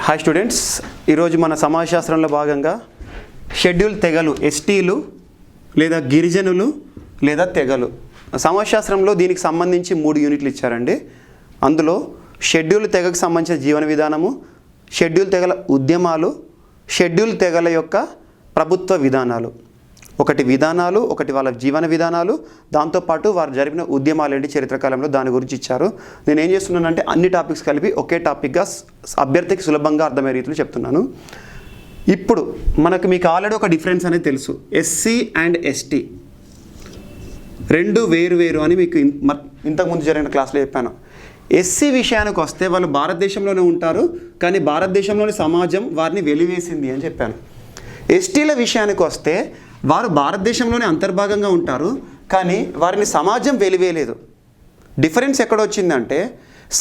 Hi students, ఈరోజు మన సమాజశాస్త్రంలో భాగంగా షెడ్యూల్ తెగలు, ఎస్టీలు లేదా గిరిజనులు లేదా తెగలు. సమాజశాస్త్రంలో దీనికి సంబంధించి 3 యూనిట్లు ఇచ్చారండి. అందులో షెడ్యూల్ తెగకు సంబంధించిన జీవన విధానము, షెడ్యూల్ తెగల ఉద్యమాలు, షెడ్యూల్ తెగల యొక్క ప్రభుత్వ విధానాలు. ఒకటి విధానాలు, ఒకటి వాళ్ళ జీవన విధానాలు, దాంతోపాటు వారు జరిపిన ఉద్యమాలు ఏంటి చరిత్రకాలంలో దాని గురించి ఇచ్చారు. నేను ఏం చేస్తున్నానంటే అన్ని టాపిక్స్ కలిపి ఒకే టాపిక్గా అభ్యర్థికి సులభంగా అర్థమయ్యే రీతిలో చెప్తున్నాను. ఇప్పుడు మీకు ఆల్రెడీ ఒక డిఫరెన్స్ అనేది తెలుసు. ఎస్సీ అండ్ ఎస్టీ రెండు వేరు అని మీకు ఇంతకుముందు జరిగిన క్లాస్లో చెప్పాను. ఎస్సీ విషయానికి వస్తే వాళ్ళు భారతదేశంలోనే ఉంటారు, కానీ భారతదేశంలోని సమాజం వారిని వెలివేసింది అని చెప్పాను. ఎస్టీల విషయానికి వస్తే వారు భారతదేశంలోనే అంతర్భాగంగా ఉంటారు, కానీ వారిని సమాజం వెలివేయలేదు. డిఫరెన్స్ ఎక్కడొచ్చిందంటే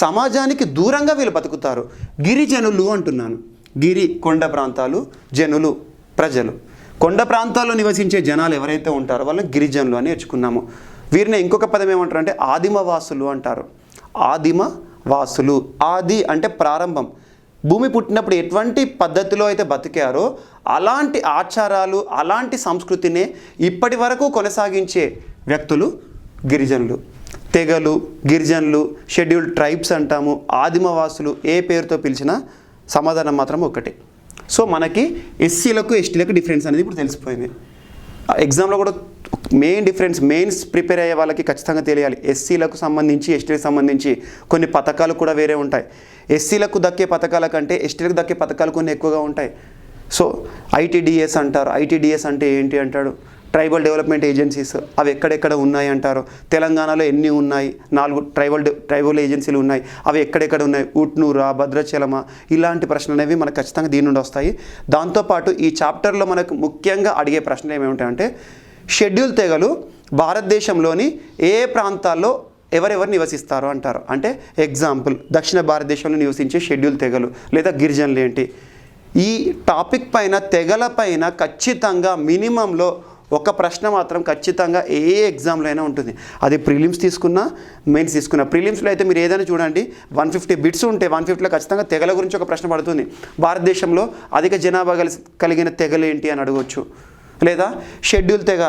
సమాజానికి దూరంగా వీళ్ళు బతుకుతారు. గిరిజనులు అంటున్నాను. గిరి కొండ ప్రాంతాలు, జనులు ప్రజలు. కొండ ప్రాంతాల్లో నివసించే జనాలు ఎవరైతే ఉంటారో వాళ్ళని గిరిజనులు అని నేర్చుకున్నాము. వీరిని ఇంకొక పదం ఏమంటారు అంటే ఆదిమవాసులు అంటారు. ఆదిమవాసులు, ఆది అంటే ప్రారంభం. భూమి పుట్టినప్పుడు ఎటువంటి పద్ధతిలో అయితే బతికారో అలాంటి ఆచారాలు, అలాంటి సంస్కృతినే ఇప్పటి వరకు కొనసాగించే వ్యక్తులు గిరిజనులు. తెగలు, గిరిజనులు, షెడ్యూల్డ్ ట్రైబ్స్ అంటాము, ఆదిమవాసులు, ఏ పేరుతో పిలిచినా సమాధానం మాత్రం ఒకటే. సో మనకి ఎస్సీలకు ఎస్టీలకు డిఫరెన్స్ అనేది ఇప్పుడు తెలిసిపోయింది. ఎగ్జామ్లో కూడా మెయిన్స్ ప్రిపేర్ అయ్యే వాళ్ళకి ఖచ్చితంగా తెలియాలి. ఎస్సీలకు సంబంధించి, ఎస్టీలకు సంబంధించి కొన్ని పథకాలు కూడా వేరే ఉంటాయి. ఎస్సీలకు దక్కే పథకాల కంటే ఎస్టీలకు దక్కే పథకాలు కొన్ని ఎక్కువగా ఉంటాయి. సో ఐటీడీఎస్ అంటారు. ఐటీడీఎస్ అంటే ఏంటి అంటాడు, ట్రైబల్ డెవలప్మెంట్ ఏజెన్సీస్. అవి ఎక్కడెక్కడ ఉన్నాయి అంటారు. తెలంగాణలో ఎన్ని ఉన్నాయి? 4 ట్రైబల్ ఏజెన్సీలు ఉన్నాయి. అవి ఎక్కడెక్కడ ఉన్నాయి? ఉట్నూరా, భద్రాచలమా? ఇలాంటి ప్రశ్నలు అనేవి మనకు ఖచ్చితంగా దీని నుండి వస్తాయి. దాంతోపాటు ఈ చాప్టర్లో మనకు ముఖ్యంగా అడిగే ప్రశ్నలు ఏమేమిటంటే షెడ్యూల్ తెగలు భారతదేశంలోని ఏ ప్రాంతాల్లో ఎవరెవరు నివసిస్తారు అంటారు. అంటే ఎగ్జాంపుల్ దక్షిణ భారతదేశంలో నివసించే షెడ్యూల్ తెగలు లేదా గిరిజనులు ఏంటి? ఈ టాపిక్ పైన, తెగల పైన ఖచ్చితంగా మినిమంలో ఒక ప్రశ్న మాత్రం ఖచ్చితంగా ఏ ఎగ్జామ్లో అయినా ఉంటుంది. అది ప్రిలిమ్స్ తీసుకున్నా, మెయిన్స్ తీసుకున్నా. ప్రిలిమ్స్లో అయితే మీరు ఏదైనా చూడండి 150 బిట్స్ ఉంటే 150లో ఖచ్చితంగా తెగల గురించి ఒక ప్రశ్న పడుతుంది. భారతదేశంలో అధిక జనాభా కలిగిన తెగలు ఏంటి అని అడగవచ్చు. లేదా షెడ్యూల్ తెగ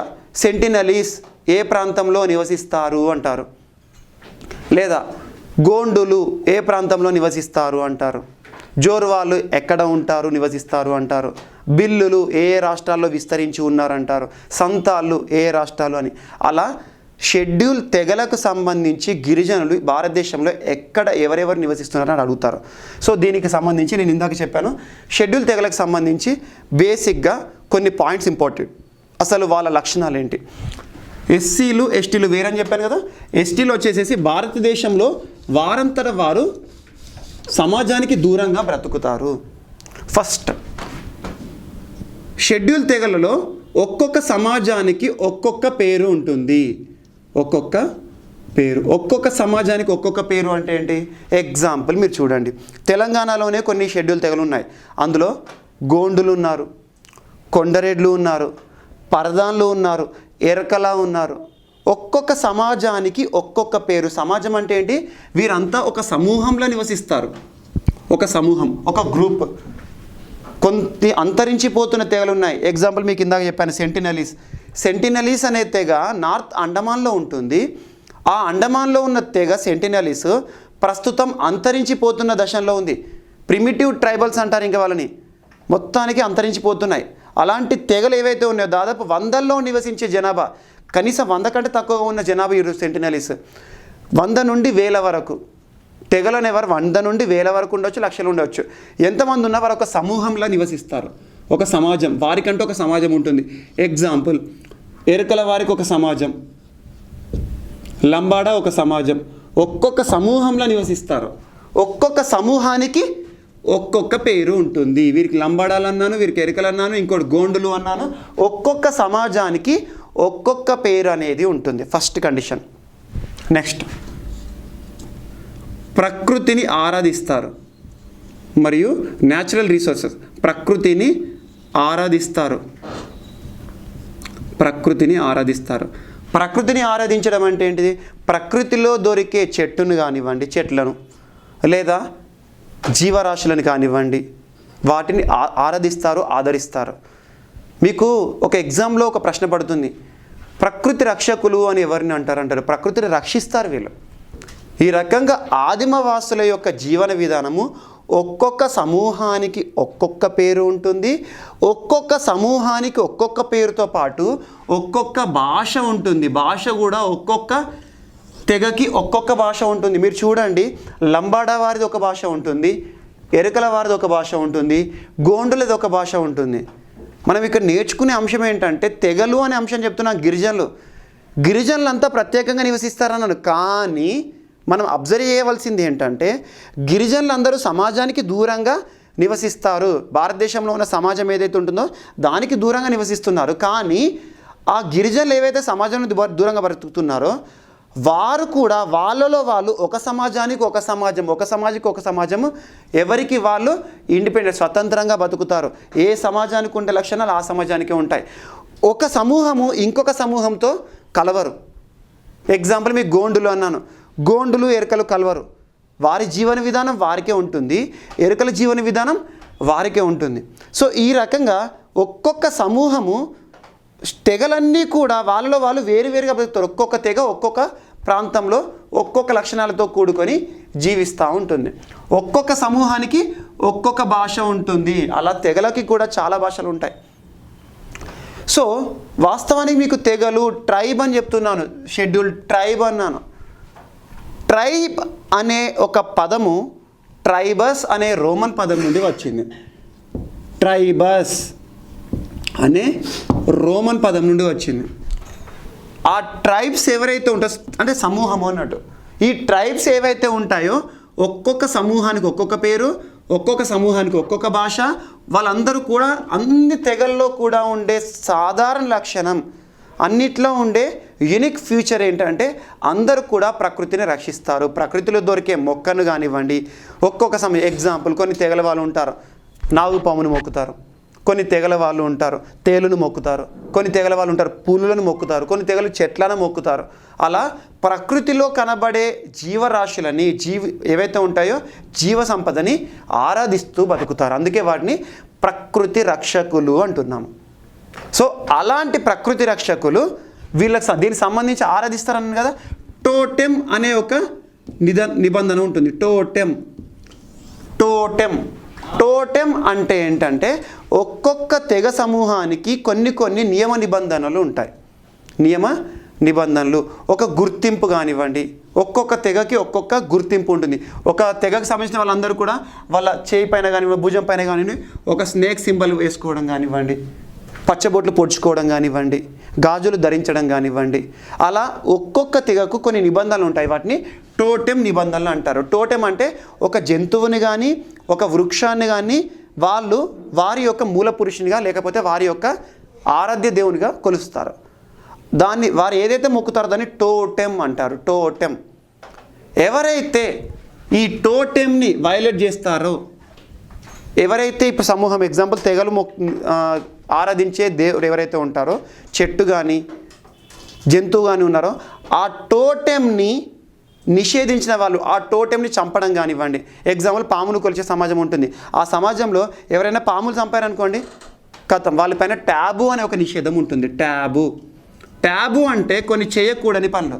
సెంటినలీస్ ఏ ప్రాంతంలో నివసిస్తారు అంటారు. లేదా గోండులు ఏ ప్రాంతంలో నివసిస్తారు అంటారు. జోర్వాలు ఎక్కడ ఉంటారు, నివసిస్తారు అంటారు. బిల్లులు ఏ రాష్ట్రాల్లో విస్తరించి ఉన్నారంటారు. సంతాళ్ళు ఏ రాష్ట్రాలు అని. అలా షెడ్యూల్ తెగలకు సంబంధించి గిరిజనులు భారతదేశంలో ఎక్కడ ఎవరెవరు నివసిస్తున్నారని అడుగుతారు. సో దీనికి సంబంధించి నేను ఇందాక చెప్పాను, షెడ్యూల్ తెగలకు సంబంధించి బేసిక్గా కొన్ని పాయింట్స్ ఇంపార్టెంట్. అసలు వాళ్ళ లక్షణాలు ఏంటి? ఎస్సీలు ఎస్టీలు వేరని చెప్పాను కదా. ఎస్టీలు వచ్చేసేసి భారతదేశంలో వారంతట వారు సమాజానికి దూరంగా బ్రతుకుతారు. ఫస్ట్ షెడ్యూల్ తెగలలో ఒక్కొక్క సమాజానికి ఒక్కొక్క పేరు ఉంటుంది. ఒక్కొక్క సమాజానికి ఒక్కొక్క పేరు అంటే ఏంటి? ఎగ్జాంపుల్ మీరు చూడండి, తెలంగాణలోనే కొన్ని షెడ్యూల్ తెగలు ఉన్నాయి. అందులో గోండులు ఉన్నారు, కొండరెడ్లు ఉన్నారు, పరదాన్లు ఉన్నారు, ఎరకల ఉన్నారు. ఒక్కొక్క సమాజానికి ఒక్కొక్క పేరు. సమాజం అంటే ఏంటి? వీరంతా ఒక సమూహంలో నివసిస్తారు. ఒక సమూహం, ఒక గ్రూప్. కొన్ని అంతరించిపోతున్న తెగలు ఉన్నాయి. ఎగ్జాంపుల్ మీకు ఇందాక చెప్పాను, సెంటినలీస్ అనే తెగ నార్త్ అండమాన్లో ఉంటుంది. ఆ అండమాన్లో ఉన్న తెగ సెంటినలీస్ ప్రస్తుతం అంతరించిపోతున్న దశలో ఉంది. ప్రిమిటివ్ ట్రైబల్స్ అంటారు ఇంకా వాళ్ళని. మొత్తానికి అంతరించిపోతున్నాయి. అలాంటి తెగలు ఏవైతే ఉన్నాయో దాదాపు 100లో నివసించే జనాభా, కనీసం 100 కంటే తక్కువగా ఉన్న జనాభా ఈ సెంటినలీస్ 100 నుండి 1000 వరకు. తెగలను ఎవరు 100 నుండి 1000 వరకు ఉండొచ్చు, లక్షలు ఉండవచ్చు. ఎంతమంది ఉన్నా వారు ఒక సమూహంలో నివసిస్తారు. ఒక సమాజం, వారికంటూ ఒక సమాజం ఉంటుంది. ఎగ్జాంపుల్ ఎరకల వారికి ఒక సమాజం, లంబాడా ఒక సమాజం. ఒక్కొక్క సమూహంలో నివసిస్తారు. ఒక్కొక్క సమూహానికి ఒక్కొక్క పేరు ఉంటుంది. వీరికి లంబాడాలు అన్నాను, వీరికి ఎరకలు అన్నాను, ఇంకోటి గోండులు అన్నాను. ఒక్కొక్క సమాజానికి ఒక్కొక్క పేరు అనేది ఉంటుంది. First condition. నెక్స్ట్, ప్రకృతిని ఆరాధిస్తారు మరియు న్యాచురల్ రిసోర్సెస్. ప్రకృతిని ఆరాధిస్తారు. ప్రకృతిని ఆరాధించడం అంటే ఏంటిది? ప్రకృతిలో దొరికే చెట్టును కానివ్వండి, చెట్లను, లేదా జీవరాశులను కానివ్వండి, వాటిని ఆరాధిస్తారు, ఆదరిస్తారు. మీకు ఒక ఎగ్జామ్లో ఒక ప్రశ్న పడుతుంది, ప్రకృతి రక్షకులు అని ఎవరిని అంటారు? ప్రకృతిని రక్షిస్తారు వీళ్ళు. ఈ రకంగా ఆదిమవాసుల యొక్క జీవన విధానము ఒక్కొక్క సమూహానికి ఒక్కొక్క పేరు ఉంటుంది. ఒక్కొక్క సమూహానికి ఒక్కొక్క పేరుతో పాటు ఒక్కొక్క భాష ఉంటుంది. భాష కూడా ఒక్కొక్క తెగకి ఒక్కొక్క భాష ఉంటుంది. మీరు చూడండి, లంబాడా వారిది ఒక భాష ఉంటుంది, ఎరుకల వారిది ఒక భాష ఉంటుంది, గోండులది ఒక భాష ఉంటుంది. మనం ఇక్కడ నేర్చుకునే అంశం ఏంటంటే, తెగలు అనే అంశం చెప్తున్నాం. గిరిజనులంతా ప్రత్యేకంగా నివసిస్తారన్నాడు. కానీ మనం అబ్జర్వ్ చేయవలసింది ఏంటంటే, గిరిజనులందరూ సమాజానికి దూరంగా నివసిస్తారు. భారతదేశంలో ఉన్న సమాజం ఏదైతే ఉంటుందో దానికి దూరంగా నివసిస్తున్నారు. కానీ ఆ గిరిజనులు ఏవైతే సమాజం దూరంగా బ్రతుకుతున్నారో వారు కూడా వాళ్ళలో వాళ్ళు ఒక సమాజానికి ఒక సమాజము ఎవరికి వాళ్ళు ఇండిపెండెంట్ స్వతంత్రంగా బతుకుతారు. ఏ సమాజానికి ఉండే లక్షణాలు ఆ సమాజానికే ఉంటాయి. ఒక సమూహము ఇంకొక సమూహంతో కలవరు. ఎగ్జాంపుల్ మీకు గోండులు అన్నాను. గోండులు ఎరుకలు కలవరు. వారి జీవన విధానం వారికే ఉంటుంది, ఎరుకల జీవన విధానం వారికే ఉంటుంది. సో ఈ రకంగా ఒక్కొక్క సమూహము తెగలన్నీ కూడా వాళ్ళలో వాళ్ళు వేరువేరుగా బతుకుతారు. ఒక్కొక్క తెగ ఒక్కొక్క ప్రాంతంలో ఒక్కొక్క లక్షణాలతో కూడుకొని జీవిస్తూ ఉంటుంది. ఒక్కొక్క సమూహానికి ఒక్కొక్క భాష ఉంటుంది. అలా తెగలకి కూడా చాలా భాషలు ఉంటాయి. సో వాస్తవానికి మీకు తెగలు, ట్రైబ్ అని చెప్తున్నాను, షెడ్యూల్ ట్రైబ్ అన్నాను. ట్రైబ్ అనే ఒక పదము ట్రైబస్ అనే రోమన్ పదం నుండి వచ్చింది. ట్రైబస్ అనే రోమన్ పదం నుండి వచ్చింది. ఆ ట్రైబ్స్ ఎవరైతే ఉంటారో అంటే సమూహము అన్నట్టు, ఈ ట్రైబ్స్ ఏవైతే ఉంటాయో ఒక్కొక్క సమూహానికి ఒక్కొక్క పేరు, ఒక్కొక్క సమూహానికి ఒక్కొక్క భాష, వాళ్ళందరూ కూడా అన్ని తెగల్లో కూడా ఉండే సాధారణ లక్షణం, అన్నిట్లో ఉండే యూనిక్ ఫ్యూచర్ ఏంటంటే అందరూ కూడా ప్రకృతిని రక్షిస్తారు. ప్రకృతిలో దొరికే మొక్కను కానివ్వండి, ఒక్కొక్క సమయం ఎగ్జాంపుల్ కొన్ని తెగల వాళ్ళు ఉంటారు, నాగుపామును మొక్కుతారు. కొన్ని తెగల వాళ్ళు ఉంటారు, తేలును మొక్కుతారు. కొన్ని తెగల వాళ్ళు ఉంటారు, పులులను మొక్కుతారు. కొన్ని తెగలు చెట్లను మొక్కుతారు. అలా ప్రకృతిలో కనబడే జీవరాశులని ఏవైతే ఉంటాయో జీవ సంపదని ఆరాధిస్తూ బతుకుతారు. అందుకే వాటిని ప్రకృతి రక్షకులు అంటున్నాము. సో అలాంటి ప్రకృతి రక్షకులు వీళ్ళకి దీనికి సంబంధించి ఆరాధిస్తారని కదా. టోటెమ్ అనే ఒక నిబంధన ఉంటుంది. టోటెమ్ అంటే ఏంటంటే ఒక్కొక్క తెగ సమూహానికి కొన్ని నియమ నిబంధనలు ఉంటాయి. నిబంధనలు ఒక గుర్తింపు కానివ్వండి, ఒక్కొక్క తెగకి ఒక్కొక్క గుర్తింపు ఉంటుంది. ఒక తెగకు సంబంధించిన వాళ్ళందరూ కూడా వాళ్ళ చేయి పైన కానివ్వండి, భుజం పైన కానివ్వండి ఒక స్నేక్ సింబల్ వేసుకోవడం కానివ్వండి, పచ్చబొట్లు పొడుచుకోవడం కానివ్వండి, గాజులు ధరించడం కానివ్వండి, అలా ఒక్కొక్క తెగకు కొన్ని నిబంధనలు ఉంటాయి. వాటిని టోటెమ్ నిబంధనలు అంటారు. టోటెమ్ అంటే ఒక జంతువుని కానీ ఒక వృక్షాన్ని కానీ వాళ్ళు వారి యొక్క మూల పురుషునిగా లేకపోతే వారి యొక్క ఆరాధ్య దేవునిగా కొలుస్తారు. దాన్ని వారు ఏదైతే మొక్కుతారో దాన్ని టోటెమ్ అంటారు. టోటెమ్. ఎవరైతే ఈ టోటెమ్ని వైలేట్ చేస్తారో, ఎవరైతే ఇప్పుడు సమూహం ఎగ్జాంపుల్ తెగలు ఆరాధించే దేవుడు ఎవరైతే ఉంటారో, చెట్టు కానీ జంతువు కానీ ఉన్నారో, ఆ టోటెమ్ని నిషేధించిన వాళ్ళు ఆ టోటెమ్ని చంపడం కానివ్వండి. ఎగ్జాంపుల్ పామును కొలిచే సమాజం ఉంటుంది. ఆ సమాజంలో ఎవరైనా పాములు చంపారనుకోండి, కథం వాళ్ళపైన ట్యాబు అనే ఒక నిషేధం ఉంటుంది. ట్యాబు అంటే కొన్ని చేయకూడని పనులు,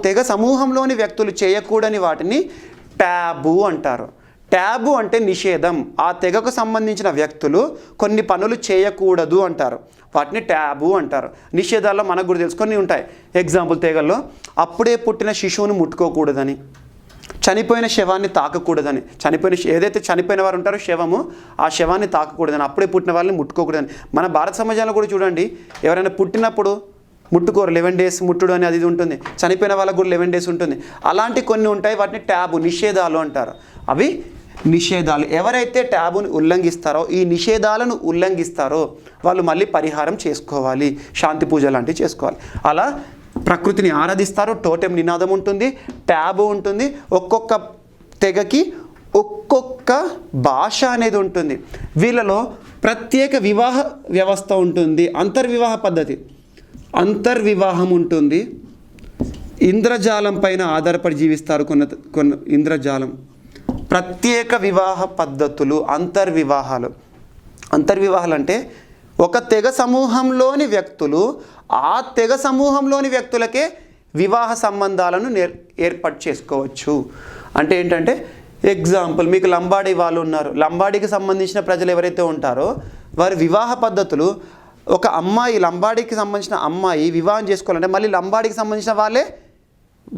తెగ సమూహంలోని వ్యక్తులు చేయకూడని వాటిని ట్యాబు అంటారు. ట్యాబు అంటే నిషేధం. ఆ తెగకు సంబంధించిన వ్యక్తులు కొన్ని పనులు చేయకూడదు అంటారు. వాటిని ట్యాబు అంటారు. నిషేధాల్లో మనకు కూడా తెలుసుకొని ఉంటాయి. ఎగ్జాంపుల్ తెగల్లో అప్పుడే పుట్టిన శిశువును ముట్టుకోకూడదని, చనిపోయిన శవాన్ని తాకకూడదని, ఏదైతే చనిపోయిన వారు ఉంటారో శవము, ఆ శవాన్ని తాకకూడదని, అప్పుడే పుట్టిన వాళ్ళని ముట్టుకోకూడదని. మన భారత సమాజంలో కూడా చూడండి, ఎవరైనా పుట్టినప్పుడు ముట్టుకోరు, 11 days ముట్టుడు అని అది ఉంటుంది. చనిపోయిన వాళ్ళకు కూడా 11 days ఉంటుంది. అలాంటి కొన్ని ఉంటాయి, వాటిని ట్యాబు నిషేధాలు అంటారు. అవి నిషేధాలు. ఎవరైతే ట్యాబుని ఉల్లంఘిస్తారో, ఈ నిషేధాలను ఉల్లంఘిస్తారో వాళ్ళు మళ్ళీ పరిహారం చేసుకోవాలి, శాంతి పూజ లాంటివి చేసుకోవాలి. అలా ప్రకృతిని ఆరాధిస్తారు. టోటెమ్ నినాదం ఉంటుంది, ట్యాబు ఉంటుంది. ఒక్కొక్క తెగకి ఒక్కొక్క భాష అనేది ఉంటుంది. వీళ్ళలో ప్రత్యేక వివాహ వ్యవస్థ ఉంటుంది, అంతర్వివాహ పద్ధతి, అంతర్వివాహం ఉంటుంది. ఇంద్రజాలం పైన ఆధారపడి జీవిస్తారు. కొన్ని ఇంద్రజాలం ప్రత్యేక వివాహ పద్ధతులు, అంతర్వివాహాలు. అంతర్వివాహాలు అంటే ఒక తెగ సమూహంలోని వ్యక్తులు ఆ తెగ సమూహంలోని వ్యక్తులకే వివాహ సంబంధాలను ఏర్పాటు చేసుకోవచ్చు. అంటే ఏంటంటే ఎగ్జాంపుల్, మీకు లంబాడీ వాళ్ళు ఉన్నారు. లంబాడీకి సంబంధించిన ప్రజలు ఎవరైతే ఉంటారో వారి వివాహ పద్ధతులు, ఒక అమ్మాయి లంబాడీకి సంబంధించిన అమ్మాయి వివాహం చేసుకోవాలంటే మళ్ళీ లంబాడీకి సంబంధించిన వాళ్ళే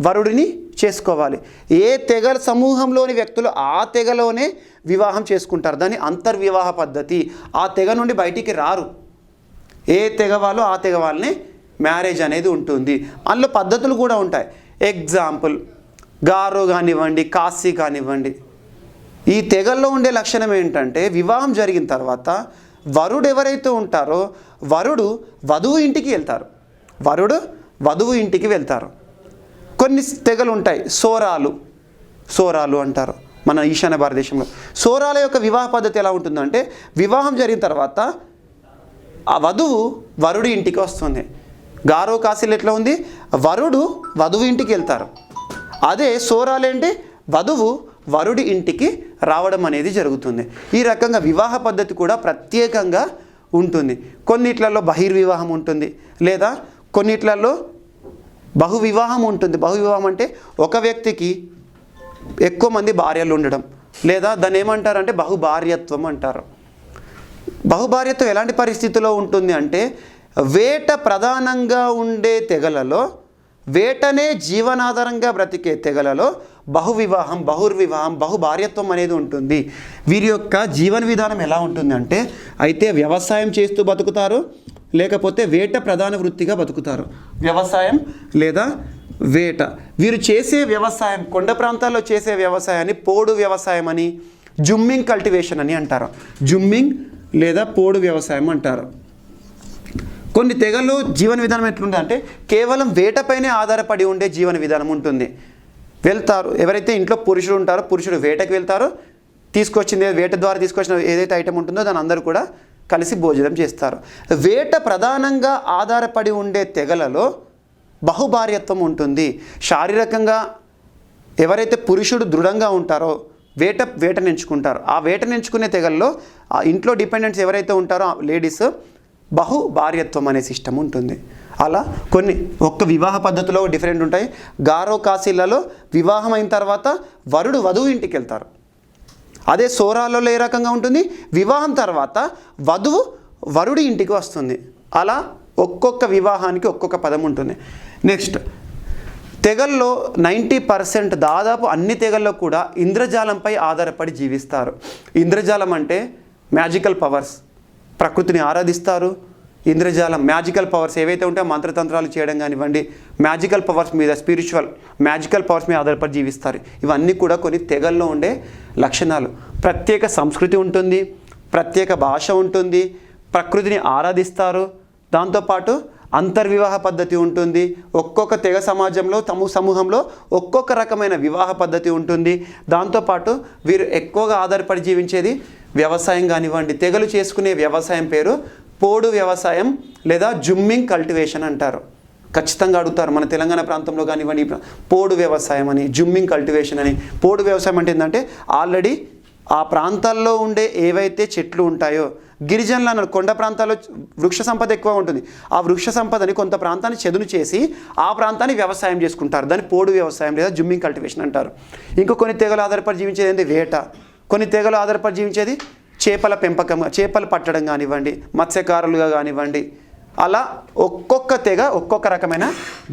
వరుడిని చేసుకోవాలి. ఏ తెగ సమూహంలోని వ్యక్తులు ఆ తెగలోనే వివాహం చేసుకుంటారు. దాన్ని అంతర్వివాహ పద్ధతి. ఆ తెగ నుండి బయటికి రారు. ఏ తెగ వాళ్ళు ఆ తెగ వాళ్ళని మ్యారేజ్ అనేది ఉంటుంది. అందులో పద్ధతులు కూడా ఉంటాయి. ఎగ్జాంపుల్, గారో కానివ్వండి, కాశీ కానివ్వండి. ఈ తెగల్లో ఉండే లక్షణం ఏంటంటే వివాహం జరిగిన తర్వాత వరుడు ఎవరైతే ఉంటారో వరుడు వధువు ఇంటికి వెళ్తారు. వరుడు వధువు ఇంటికి వెళ్తారు. కొన్ని తెగలు ఉంటాయి, సోరాలు అంటారు మన ఈశాన్య భారతదేశంలో. సోరాల యొక్క వివాహ పద్ధతి ఎలా ఉంటుందంటే వివాహం జరిగిన తర్వాత ఆ వధువు వరుడి ఇంటికి వస్తుంది. గారో కాశీలు ఎట్లా ఉంది, వరుడు వధువు ఇంటికి వెళ్తారు. అదే సోరాలేంటి, వధువు వరుడి ఇంటికి రావడం అనేది జరుగుతుంది. ఈ రకంగా వివాహ పద్ధతి కూడా ప్రత్యేకంగా ఉంటుంది. కొన్నిట్లలో బహిర్వివాహం ఉంటుంది, లేదా కొన్నిట్లలో బహువివాహం ఉంటుంది. బహువివాహం అంటే ఒక వ్యక్తికి ఎక్కువ మంది భార్యలు ఉండడం, లేదా దాన్ని ఏమంటారంటే బహుభార్యత్వం అంటారు. బహుభార్యత్వం ఎలాంటి పరిస్థితిలో ఉంటుంది అంటే వేట ప్రధానంగా ఉండే తెగలలో, వేటనే జీవనాధారంగా బ్రతికే తెగలలో బహువివాహం, బహుర్వివాహం, బహుభార్యత్వం అనేది ఉంటుంది. వీరి యొక్క జీవన విధానం ఎలా ఉంటుంది అంటే అయితే వ్యవసాయం చేస్తూ బతుకుతారు, లేకపోతే వేట ప్రధాన వృత్తిగా బతుకుతారు. వ్యవసాయం లేదా వేట. వీరు చేసే వ్యవసాయం, కొండ ప్రాంతాల్లో చేసే వ్యవసాయాన్ని పోడు వ్యవసాయం అని, జుమ్మింగ్ కల్టివేషన్ అని అంటారు. జుమ్మింగ్ లేదా పోడు వ్యవసాయం అంటారు. కొన్ని తెగల్లో జీవన విధానం ఎట్లుంటుంది అంటే కేవలం వేటపైనే ఆధారపడి ఉండే జీవన విధానం ఉంటుంది. వెళ్తారు, ఎవరైతే ఇంట్లో పురుషుడు ఉంటారో పురుషుడు వేటకి వెళ్తారో, తీసుకొచ్చింది వేట ద్వారా తీసుకొచ్చిన ఏదైతే ఐటమ్ ఉంటుందో దాని అందరూ కూడా కలిసి భోజనం చేస్తారు. వేట ప్రధానంగా ఆధారపడి ఉండే తెగలలో బహుభార్యత్వం ఉంటుంది. శారీరకంగా ఎవరైతే పురుషుడు దృఢంగా ఉంటారో వేటను ఎంచుకుంటారు. ఆ వేటను ఎంచుకునే తెగల్లో ఆ ఇంట్లో డిపెండెంట్స్ ఎవరైతే ఉంటారో లేడీస్ బహుభార్యత్వం అనే సిస్టమ్ ఉంటుంది. అలా కొన్ని ఒక్క వివాహ పద్ధతిలో డిఫరెంట్ ఉంటాయి. గారో కాశీలలో వివాహం అయిన తర్వాత వరుడు వధువు ఇంటికి వెళ్తారు. అదే సోరాలలో ఏ రకంగా ఉంటుంది, వివాహం తర్వాత వధువు వరుడి ఇంటికి వస్తుంది. అలా ఒక్కొక్క వివాహానికి ఒక్కొక్క పదం ఉంటుంది. నెక్స్ట్, తెగల్లో 90% దాదాపు అన్ని తెగల్లో కూడా ఇంద్రజాలంపై ఆధారపడి జీవిస్తారు. ఇంద్రజాలం అంటే మ్యాజికల్ పవర్స్, ప్రకృతిని ఆరాధిస్తారు. ఇంద్రజాలం మ్యాజికల్ పవర్స్ ఏవైతే ఉంటాయో మంత్రతంత్రాలు చేయడం కానివ్వండి, మ్యాజికల్ పవర్స్ మీద, స్పిరిచువల్ మ్యాజికల్ పవర్స్ మీద ఆధారపడి జీవిస్తారు. ఇవన్నీ కూడా కొన్ని తెగల్లో ఉండే లక్షణాలు. ప్రత్యేక సంస్కృతి ఉంటుంది, ప్రత్యేక భాష ఉంటుంది, ప్రకృతిని ఆరాధిస్తారు. దాంతోపాటు అంతర్వివాహ పద్ధతి ఉంటుంది. ఒక్కొక్క తెగ సమాజంలో సమూహంలో ఒక్కొక్క రకమైన వివాహ పద్ధతి ఉంటుంది. దాంతోపాటు వీరు ఎక్కువగా ఆధారపడి జీవించేది వ్యవసాయం కానివ్వండి. తెగలు చేసుకునే వ్యవసాయం పేరు పోడు వ్యవసాయం లేదా జుమ్మింగ్ కల్టివేషన్ అంటారు. ఖచ్చితంగా అడుగుతారు మన తెలంగాణ ప్రాంతంలో కానివ్వండి, పోడు వ్యవసాయం అని, జుమ్మింగ్ కల్టివేషన్ అని. పోడు వ్యవసాయం అంటే ఏంటంటే ఆల్రెడీ ఆ ప్రాంతాల్లో ఉండే ఏవైతే చెట్లు ఉంటాయో, గిరిజనులు అన్నారు కొండ ప్రాంతాల్లో వృక్ష సంపద ఎక్కువ ఉంటుంది. ఆ వృక్ష సంపదని కొంత ప్రాంతాన్ని చదును చేసి ఆ ప్రాంతాన్ని వ్యవసాయం చేసుకుంటారు. దాన్ని పోడు వ్యవసాయం లేదా జుమ్మింగ్ కల్టివేషన్ అంటారు. ఇంకో కొన్ని తెగలు ఆధారపడి జీవించేది ఏంటి, వేట. కొన్ని తెగలు ఆధారపడి జీవించేది చేపల పెంపకం, చేపలు పట్టడం కానివ్వండి, మత్స్యకారులుగా కానివ్వండి. అలా ఒక్కొక్క తెగ ఒక్కొక్క రకమైన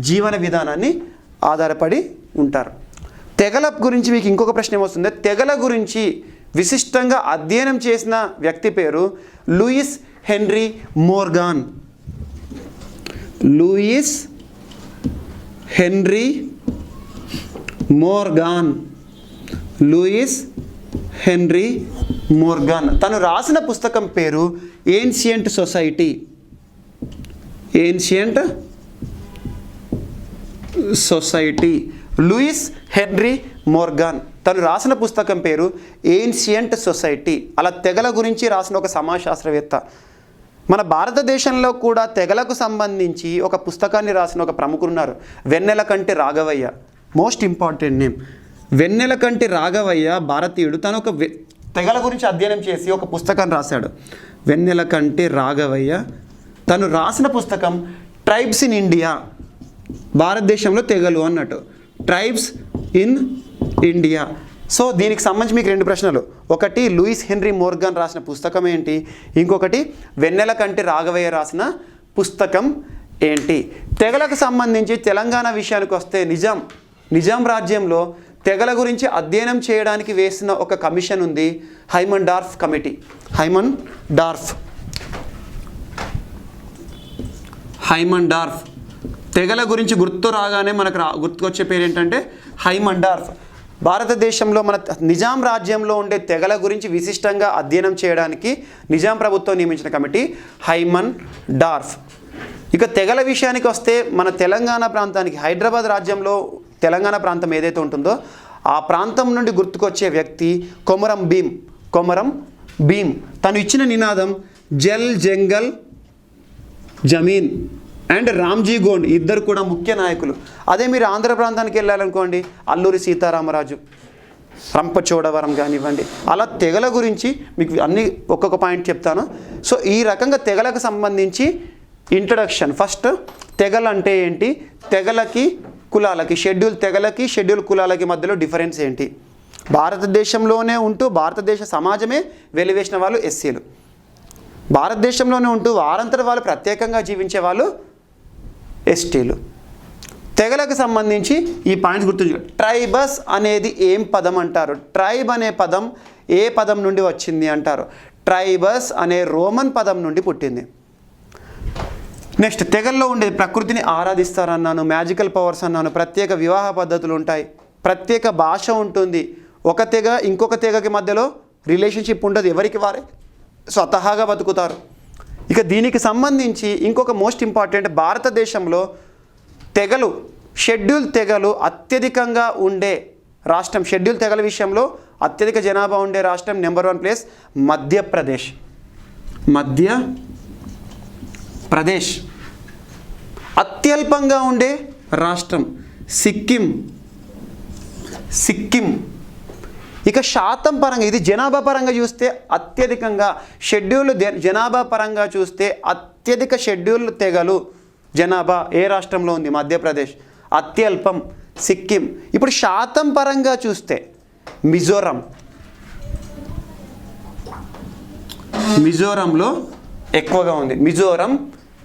జీవన విధానాన్ని ఆధారపడి ఉంటారు. తెగల గురించి మీకు ఇంకొక ప్రశ్న ఏమొస్తుంది, తెగల గురించి విశిష్టంగా అధ్యయనం చేసిన వ్యక్తి పేరు Lewis Henry Morgan. Lewis Henry Morgan. Lewis Henry Morgan. తను రాసిన పుస్తకం పేరు ancient society. Ancient society. Lewis Henry Morgan తను రాసిన పుస్తకం పేరు ఏన్షియంట్ సొసైటీ. అలా తెగల గురించి రాసిన ఒక సమాజశాస్త్రవేత్త. మన భారతదేశంలో కూడా తెగలకు సంబంధించి ఒక పుస్తకాన్ని రాసిన ఒక ప్రముఖులు ఉన్నారు, Vennelakanti Raghavaiah. Most important name. Vennelakanti Raghavaiah భారతీయుడు తను ఒక తెగల గురించి అధ్యయనం చేసి ఒక పుస్తకాన్ని రాశాడు. వెన్నెలకంటి రాఘవయ్య తను రాసిన పుస్తకం ట్రైబ్స్ ఇన్ ఇండియా, భారతదేశంలో తెగలు అన్నట్టు, ట్రైబ్స్ ఇన్ ఇండియా. సో దీనికి సంబంధించి మీకు 2 ప్రశ్నలు. ఒకటి లూయిస్ హెన్రీ మోర్గాన్ రాసిన పుస్తకం ఏంటి, ఇంకొకటి వెన్నెలకంటి రాఘవయ్య రాసిన పుస్తకం ఏంటి. తెగలకు సంబంధించి తెలంగాణ విషయానికి వస్తే నిజాం రాజ్యంలో తెగల గురించి అధ్యయనం చేయడానికి వేసిన ఒక కమిషన్ ఉంది, Hyman dwarf committee. Hyman dwarf తెగల గురించి గుర్తు రాగానే మనకు గుర్తుకొచ్చే పేరు ఏంటంటే హైమన్ డార్ఫ్. భారతదేశంలో మన నిజాం రాజ్యంలో ఉండే తెగల గురించి విశిష్టంగా అధ్యయనం చేయడానికి నిజాం ప్రభుత్వం నియమించిన కమిటీ హైమన్ డార్ఫ్. ఇక తెగల విషయానికి వస్తే మన తెలంగాణ ప్రాంతానికి, హైదరాబాద్ రాజ్యంలో తెలంగాణ ప్రాంతం ఏదైతే ఉంటుందో ఆ ప్రాంతం నుండి గుర్తుకొచ్చే వ్యక్తి కొమరం భీమ్. తను ఇచ్చిన నినాదం జల్ జంగల్ జమీన్ అండ్ రామ్జీ గోండ్, ఇద్దరు కూడా ముఖ్య నాయకులు. అదే మీరు ఆంధ్ర ప్రాంతానికి వెళ్ళాలనుకోండి, అల్లూరి సీతారామరాజు, రంపచోడవరం కానివ్వండి, అలా తెగల గురించి మీకు అన్ని ఒక్కొక్క పాయింట్ చెప్తాను. సో ఈ రకంగా తెగలకు సంబంధించి ఇంట్రడక్షన్. ఫస్ట్ తెగలు అంటే ఏంటి, తెగలకి కులాలకి, షెడ్యూల్ తెగలకి షెడ్యూల్ కులాలకి మధ్యలో డిఫరెన్స్ ఏంటి, భారతదేశంలోనే ఉంటూ భారతదేశ సమాజమే వెలివేసిన వాళ్ళు ఎస్సీలు, భారతదేశంలోనే ఉంటూ వారంతట వాళ్ళు ప్రత్యేకంగా జీవించే వాళ్ళు ఎస్టీలు. తెగలకు సంబంధించి ఈ పాయింట్స్ గుర్తుంచుకోండి. ట్రైబస్ అనేది ఏం పదం అంటారు, ట్రైబ్ అనే పదం ఏ పదం నుండి వచ్చింది అంటారు, ట్రైబస్ అనే రోమన్ పదం నుండి పుట్టింది. నెక్స్ట్ తెగల్లో ఉండేది ప్రకృతిని ఆరాధిస్తారన్నాను, మ్యాజికల్ పవర్స్ అన్నాను, ప్రత్యేక వివాహ పద్ధతులు ఉంటాయి, ప్రత్యేక భాష ఉంటుంది, ఒక తెగ ఇంకొక తెగకి మధ్యలో రిలేషన్షిప్ ఉండదు, ఎవరికి వారే స్వతహాగా బతుకుతారు. ఇక దీనికి సంబంధించి ఇంకొక మోస్ట్ ఇంపార్టెంట్, భారతదేశంలో తెగలు, షెడ్యూల్ తెగలు అత్యధికంగా ఉండే రాష్ట్రం, షెడ్యూల్ తెగల విషయంలో అత్యధిక జనాభా ఉండే రాష్ట్రం నెంబర్ 1 ప్లేస్ మధ్యప్రదేశ్. అత్యల్పంగా ఉండే రాష్ట్రం సిక్కిం. ఇక శాతం పరంగా, ఇది జనాభా పరంగా చూస్తే అత్యధికంగా షెడ్యూల్, జనాభా పరంగా చూస్తే అత్యధిక షెడ్యూల్ తెగలు జనాభా ఏ రాష్ట్రంలో ఉంది, మధ్యప్రదేశ్. అత్యల్పం సిక్కిం. ఇప్పుడు శాతం పరంగా చూస్తే మిజోరంలో ఎక్కువగా ఉంది. మిజోరం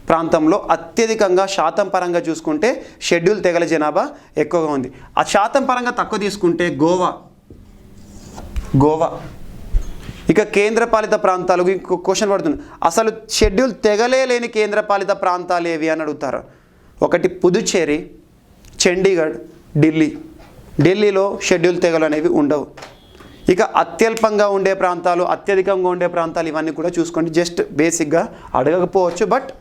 ప్రాంతంలో అత్యధికంగా శాతం పరంగా చూసుకుంటే షెడ్యూల్ తెగల జనాభా ఎక్కువగా ఉంది. ఆ శాతం పరంగా తక్కువ తీసుకుంటే గోవా. ఇక కేంద్రపాలిత ప్రాంతాలు, ఇంకో క్వశ్చన్ పడుతుంది, అసలు షెడ్యూల్ తెగలే లేని కేంద్రపాలిత ప్రాంతాలు ఏవి అని అడుగుతారు. ఒకటి పుదుచ్చేరి, చండీగఢ్, ఢిల్లీలో షెడ్యూల్ తెగలు అనేవి ఉండవు. ఇక అత్యల్పంగా ఉండే ప్రాంతాలు, అత్యధికంగా ఉండే ప్రాంతాలు, ఇవన్నీ కూడా చూసుకోండి. జస్ట్ బేసిక్గా అడగకపోవచ్చు. బట్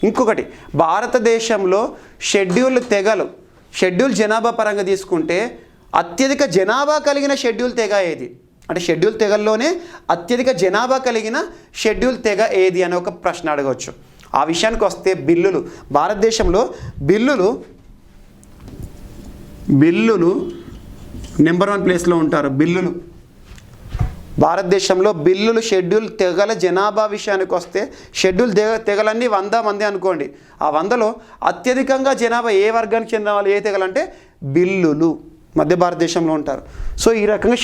ఇంకొకటి, భారతదేశంలో షెడ్యూల్ తెగలు, షెడ్యూల్ జనాభా పరంగా తీసుకుంటే అత్యధిక జనాభా కలిగిన షెడ్యూల్ తెగ ఏది అంటే, షెడ్యూల్ తెగల్లోనే అత్యధిక జనాభా కలిగిన షెడ్యూల్ తెగ ఏది అని ఒక ప్రశ్న అడగవచ్చు. ఆ విషయానికి వస్తే బిల్లులు, భారతదేశంలో బిల్లులు నెంబర్ 1 ప్లేస్లో ఉంటారు. భారతదేశంలో బిల్లులు షెడ్యూల్ తెగల జనాభా విషయానికి వస్తే, షెడ్యూల్ తెగలన్నీ 100 మంది అనుకోండి, ఆ 100లో అత్యధికంగా జనాభా ఏ వర్గానికి చెందిన వాళ్ళు, ఏ తెగలంటే బిల్లులు మధ్య భారతదేశంలో ఉంటారు. సో ఈ రకంగా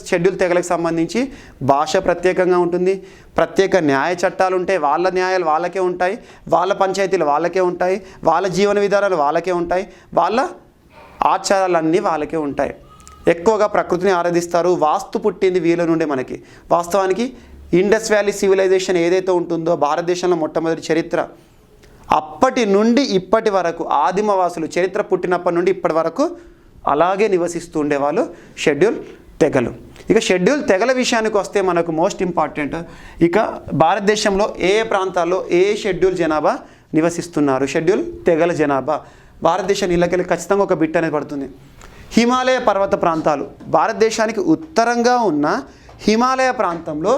షెడ్యూల్ తెగలకు సంబంధించి భాష ప్రత్యేకంగా ఉంటుంది, ప్రత్యేక న్యాయ చట్టాలు ఉంటాయి, వాళ్ళ న్యాయాలు వాళ్ళకే ఉంటాయి, వాళ్ళ పంచాయతీలు వాళ్ళకే ఉంటాయి, వాళ్ళ జీవన విధానాలు వాళ్ళకే ఉంటాయి, వాళ్ళ ఆచారాలన్నీ వాళ్ళకే ఉంటాయి. ఎక్కువగా ప్రకృతిని ఆరాధిస్తారు. వాస్తు పుట్టింది వీళ్ళ నుండే మనకి. వాస్తవానికి ఇండస్ వ్యాలీ సివిలైజేషన్ ఏదైతే ఉంటుందో భారతదేశంలో మొట్టమొదటి చరిత్ర, అప్పటి నుండి ఇప్పటి వరకు ఆదిమవాసులు, చరిత్ర పుట్టినప్పటి నుండి ఇప్పటి వరకు అలాగే నివసిస్తూ ఉండేవాళ్ళు షెడ్యూల్ తెగలు. ఇక షెడ్యూల్ తెగల విషయానికి వస్తే మనకు మోస్ట్ ఇంపార్టెంట్, ఇక భారతదేశంలో ఏ ప్రాంతాల్లో ఏ షెడ్యూల్ జనాభా నివసిస్తున్నారు, షెడ్యూల్ తెగల జనాభా. భారతదేశం ఇళ్ళకెళ్ళి ఖచ్చితంగా ఒక బిట్ అనేది పడుతుంది. హిమాలయ పర్వత ప్రాంతాలు, భారతదేశానికి ఉత్తరంగా ఉన్న హిమాలయ ప్రాంతంలో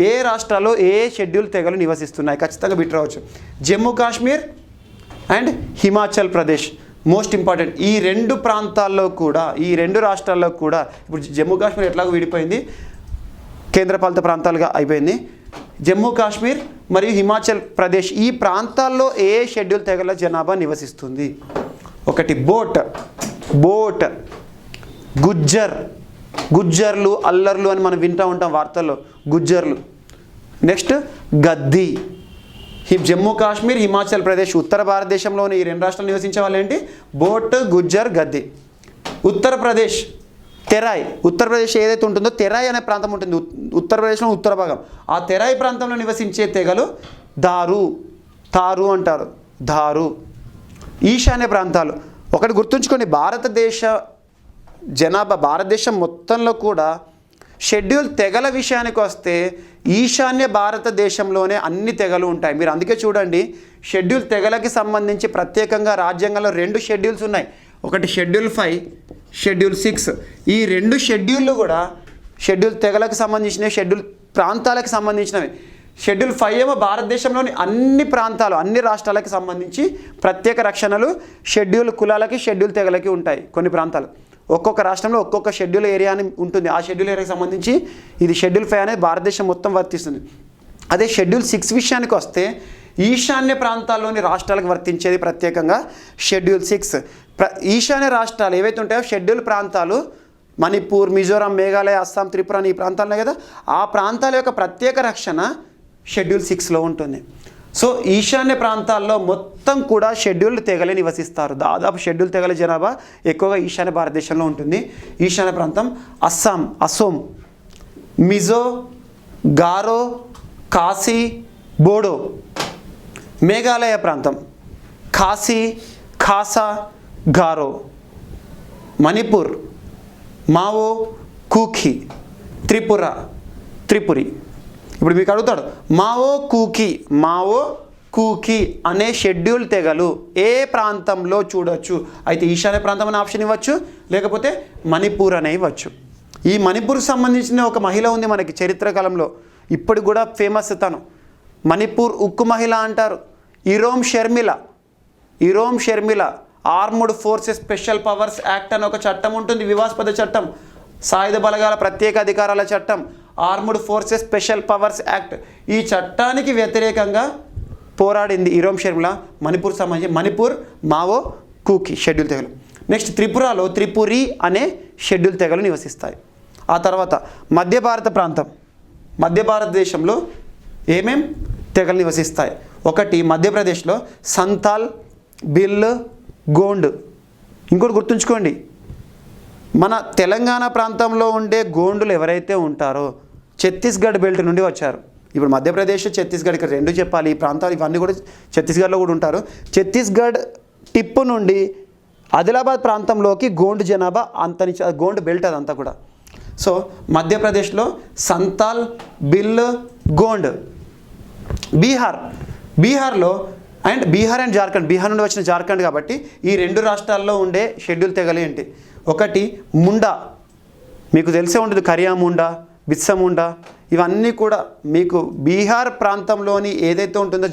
ఏ రాష్ట్రాల్లో ఏ షెడ్యూల్ తెగలు నివసిస్తున్నాయి, ఖచ్చితంగా బిట్ రావచ్చు. Jammu Kashmir and Himachal Pradesh most important. ఈ రెండు ప్రాంతాల్లో కూడా, ఈ రెండు రాష్ట్రాల్లో కూడా, ఇప్పుడు జమ్మూ కాశ్మీర్ ఎట్లాగో విడిపోయింది, కేంద్రపాలిత ప్రాంతాలుగా అయిపోయింది. జమ్మూ కాశ్మీర్ మరియు హిమాచల్ ప్రదేశ్ ఈ ప్రాంతాల్లో ఏ షెడ్యూల్ తెగల జనాభా నివసిస్తుంది? ఒకటి బోట్, గుజ్జర్లు, అల్లర్లు అని మనం వింటూ ఉంటాం వార్తల్లో, గుజ్జర్లు. నెక్స్ట్ గద్దీ. జమ్మూ కాశ్మీర్, హిమాచల్ ప్రదేశ్, ఉత్తర భారతదేశంలోని ఈ రెండు రాష్ట్రాలు నివసించే వాళ్ళు ఏంటి? బోట్, గుజ్జర్, గద్దీ. ఉత్తరప్రదేశ్ తెరాయ్. ఉత్తరప్రదేశ్ ఏదైతే ఉంటుందో తెరాయ్ అనే ప్రాంతం ఉంటుంది ఉత్తరప్రదేశ్లో ఉత్తర భాగం. ఆ తెరాయ్ ప్రాంతంలో నివసించే తెగలు తారు అంటారు. ధారు. ఈశాన్య ప్రాంతాలు. ఒకటి గుర్తుంచుకోండి, భారతదేశం మొత్తంలో కూడా షెడ్యూల్ తెగల విషయానికి వస్తే ఈశాన్య భారతదేశంలోనే అన్ని తెగలు ఉంటాయి. మీరు అందుకే చూడండి, షెడ్యూల్ తెగలకి సంబంధించి ప్రత్యేకంగా రాజ్యాంగంలో 2 షెడ్యూల్స్ ఉన్నాయి. ఒకటి షెడ్యూల్ 5, షెడ్యూల్ 6. ఈ 2 షెడ్యూళ్ళు కూడా షెడ్యూల్ తెగలకు సంబంధించినవి, షెడ్యూల్ ప్రాంతాలకు సంబంధించినవి. షెడ్యూల్ 5 ఏమో భారతదేశంలోని అన్ని ప్రాంతాలు, అన్ని రాష్ట్రాలకు సంబంధించి ప్రత్యేక రక్షణలు షెడ్యూల్ కులాలకి, షెడ్యూల్ తెగలకి ఉంటాయి. కొన్ని ప్రాంతాలు ఒక్కొక్క రాష్ట్రంలో ఒక్కొక్క షెడ్యూల్ ఏరియా అని ఉంటుంది. ఆ షెడ్యూల్ ఏరియాకి సంబంధించి ఇది షెడ్యూల్ 5 అనేది భారతదేశం మొత్తం వర్తిస్తుంది. అదే షెడ్యూల్ 6 విషయానికి వస్తే ఈశాన్య ప్రాంతాల్లోని రాష్ట్రాలకు వర్తించేది ప్రత్యేకంగా షెడ్యూల్ 6. ఈశాన్య రాష్ట్రాలు ఏవైతే ఉంటాయో షెడ్యూల్ ప్రాంతాలు, మణిపూర్, మిజోరాం, మేఘాలయ, అస్సాం, త్రిపుర అని ఈ ప్రాంతాలు కదా, ఆ ప్రాంతాల యొక్క ప్రత్యేక రక్షణ షెడ్యూల్ 6లో ఉంటుంది. సో ఈశాన్య ప్రాంతాల్లో మొత్తం కూడా షెడ్యూల్ తెగలే నివసిస్తారు. దాదాపు షెడ్యూల్ తెగల జనాభా ఎక్కువగా ఈశాన్య భారతదేశంలో ఉంటుంది. ఈశాన్య ప్రాంతం అసోం, మిజో, గారో, ఖాసీ, బోడో. మేఘాలయ ప్రాంతం ఖాసీ, ఖాసా, గారో. మణిపూర్ మావో, కూఖీ. త్రిపురి. ఇప్పుడు మీకు అడుగుతాడు, మావో కూకీ అనే షెడ్యూల్ తెగలు ఏ ప్రాంతంలో చూడొచ్చు? అయితే ఈశాన్య ప్రాంతం అనే ఆప్షన్ ఇవ్వచ్చు, లేకపోతే మణిపూర్ అనే ఇవ్వచ్చు. ఈ మణిపూర్కి సంబంధించిన ఒక మహిళ ఉంది మనకి చరిత్ర కాలంలో, ఇప్పుడు కూడా ఫేమస్. తను మణిపూర్ ఉక్కు మహిళ అంటారు. Irom Sharmila. Armed forces special powers act అని ఒక చట్టం ఉంటుంది, వివాదాస్పద చట్టం, సాయుధ బలగాల ప్రత్యేక అధికారాల చట్టం, armed forces special powers act. ఈ చట్టానికి వ్యతిరేకంగా పోరాడింది ఇరోమ్ షర్మిల. మణిపూర్ సంబంధించి మణిపూర్, మావో, కూకీ షెడ్యూల్ తెగలు. నెక్స్ట్ త్రిపురలో త్రిపురి అనే షెడ్యూల్ తెగలు నివసిస్తాయి. ఆ తర్వాత మధ్య భారతదేశంలో ఏమేం తెగలు నివసిస్తాయి? ఒకటి మధ్యప్రదేశ్లో సంతాల్, బిల్, గోండ్. ఇంకోటి గుర్తుంచుకోండి, మన తెలంగాణ ప్రాంతంలో ఉండే గోండులు ఎవరైతే ఉంటారో ఛత్తీస్గఢ్ బెల్ట్ నుండి వచ్చారు. ఇప్పుడు మధ్యప్రదేశ్, ఛత్తీస్గఢ్ ఇక్కడ 2 చెప్పాలి. ఈ ప్రాంతాలు ఇవన్నీ కూడా ఛత్తీస్గఢ్లో కూడా ఉంటారు. ఛత్తీస్గఢ్ టిప్పు నుండి ఆదిలాబాద్ ప్రాంతంలోకి గోండ్ జనాభా అంతరించి, గోండ్ బెల్ట్ అదంతా కూడా. సో మధ్యప్రదేశ్లో సంతాల్, బిల్, గోండ్. బీహార్లో బీహార్ అండ్ జార్ఖండ్, బీహార్ నుండి వచ్చిన జార్ఖండ్ కాబట్టి ఈ 2 రాష్ట్రాల్లో ఉండే షెడ్యూల్ తెగలు ఏంటి? ఒకటి ముండా, మీకు తెలిసే ఉంటుంది, కరియా ముండా, బిత్సా ముండా. ఇవన్నీ కూడా మీకు బీహార్ ప్రాంతంలోని ఏదైతే ఉంటుందో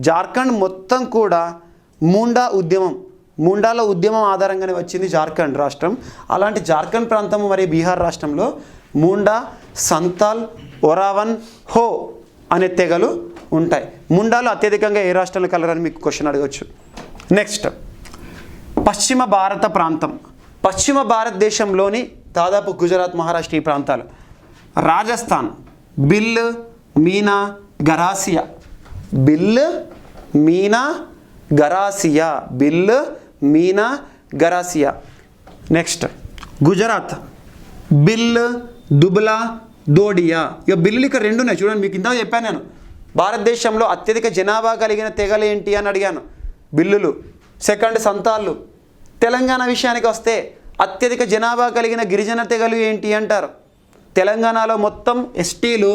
జార్ఖండ్ మొత్తం కూడా ముండాల ఉద్యమం ఆధారంగానే వచ్చింది జార్ఖండ్ రాష్ట్రం. అలాంటి జార్ఖండ్ ప్రాంతం మరియు బీహార్ రాష్ట్రంలో ముండా, సంతాల్, ఒరావన్, హో అనే తెగలు ఉంటాయి. ముండాలు అత్యధికంగా ఏ రాష్ట్రంలో కలరని మీకు క్వశ్చన్ అడగవచ్చు. నెక్స్ట్ పశ్చిమ భారతదేశంలోని దాదాపు గుజరాత్, మహారాష్ట్ర ఈ ప్రాంతాలు. రాజస్థాన్ బిల్, మీనా, గరాసియా. నెక్స్ట్ గుజరాత్ బిల్, దుబ్లా, దోడియా. ఇక బిల్లులు ఇక్కడ 2 ఉన్నాయి చూడండి. మీకు ఇంత చెప్పాను నేను, భారతదేశంలో అత్యధిక జనాభా కలిగిన తెగలు ఏంటి అని అడిగాను. బిల్లులు. సెకండ్ సంతాళ్ళు. తెలంగాణ విషయానికి వస్తే అత్యధిక జనాభా కలిగిన గిరిజన తెగలు ఏంటి అంటారు. తెలంగాణలో మొత్తం ఎస్టీలు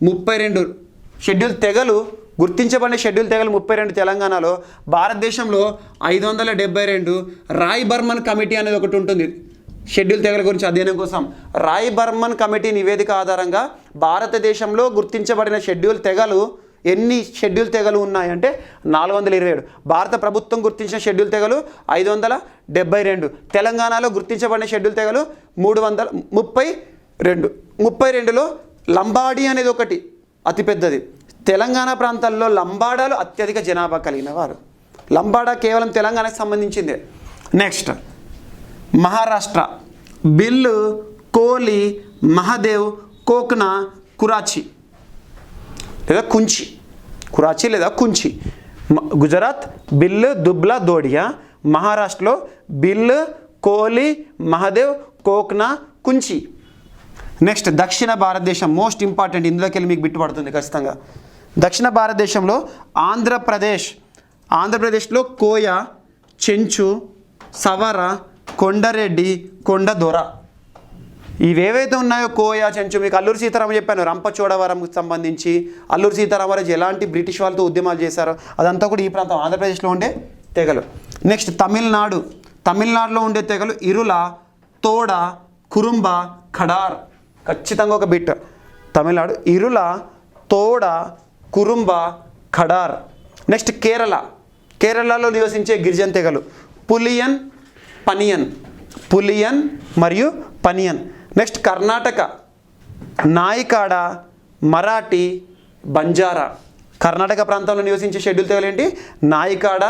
32 షెడ్యూల్ తెగలు, గుర్తించబడిన షెడ్యూల్ తెగలు 32 తెలంగాణలో. భారతదేశంలో 572. రాయ్ బర్మన్ కమిటీ అనేది ఒకటి ఉంటుంది షెడ్యూల్ తెగల గురించి అధ్యయనం కోసం. రాయ్ బర్మన్ కమిటీ నివేదిక ఆధారంగా భారతదేశంలో గుర్తించబడిన షెడ్యూల్ తెగలు ఎన్ని షెడ్యూల్ తెగలు ఉన్నాయంటే 427. భారత ప్రభుత్వం గుర్తించిన షెడ్యూల్ తెగలు 572. తెలంగాణలో గుర్తించబడిన షెడ్యూల్ తెగలు 332. 32లో లంబాడి అనేది ఒకటి అతిపెద్దది. తెలంగాణ ప్రాంతాల్లో లంబాడాలు అత్యధిక జనాభా కలిగిన వారు. లంబాడా కేవలం తెలంగాణకు సంబంధించిందే. నెక్స్ట్ మహారాష్ట్ర బిల్లు, కోలి, మహదేవ్, కోక్నా, కురాచి లేదా కుంచి. కురాచి లేదా కుంచి. గుజరాత్ బిల్లు, దుబ్లా, దోడియా. మహారాష్ట్రలో బిల్లు, కోలి, మహదేవ్, కోక్నా, కుంచి. నెక్స్ట్ దక్షిణ భారతదేశం మోస్ట్ ఇంపార్టెంట్, ఇందులోకి వెళ్ళి మీకు బిట్టుపడుతుంది ఖచ్చితంగా. దక్షిణ భారతదేశంలో ఆంధ్రప్రదేశ్లో కోయ, చెంచు, సవర, కొండరెడ్డి, కొండదొర. ఇవేవైతే ఉన్నాయో కోయ, చెంచు, మీకు అల్లూరి సీతారామన్ చెప్పాను రంపచోడవరంకి సంబంధించి. అల్లూరి సీతారామరాజు ఎలాంటి బ్రిటిష్ వాళ్ళతో ఉద్యమాలు చేశారో అదంతా కూడా ఈ ప్రాంతం ఆంధ్రప్రదేశ్లో ఉండే తెగలు. నెక్స్ట్ తమిళనాడులో ఉండే తెగలు ఇరుల, తోడ, కురుంబ, ఖడార్. ఖచ్చితంగా ఒక బిట్. తమిళనాడు ఇరుల, తోడ, కురుంబ, ఖడార్. నెక్స్ట్ కేరళలో నివసించే గిరిజన తెగలు పులియన్, మరియు పనియన్. నెక్స్ట్ కర్ణాటక నాయికాడ, మరాఠీ, బంజారా. కర్ణాటక ప్రాంతంలో నివసించే షెడ్యూల్ తెగలు ఏంటి? నాయికాడ,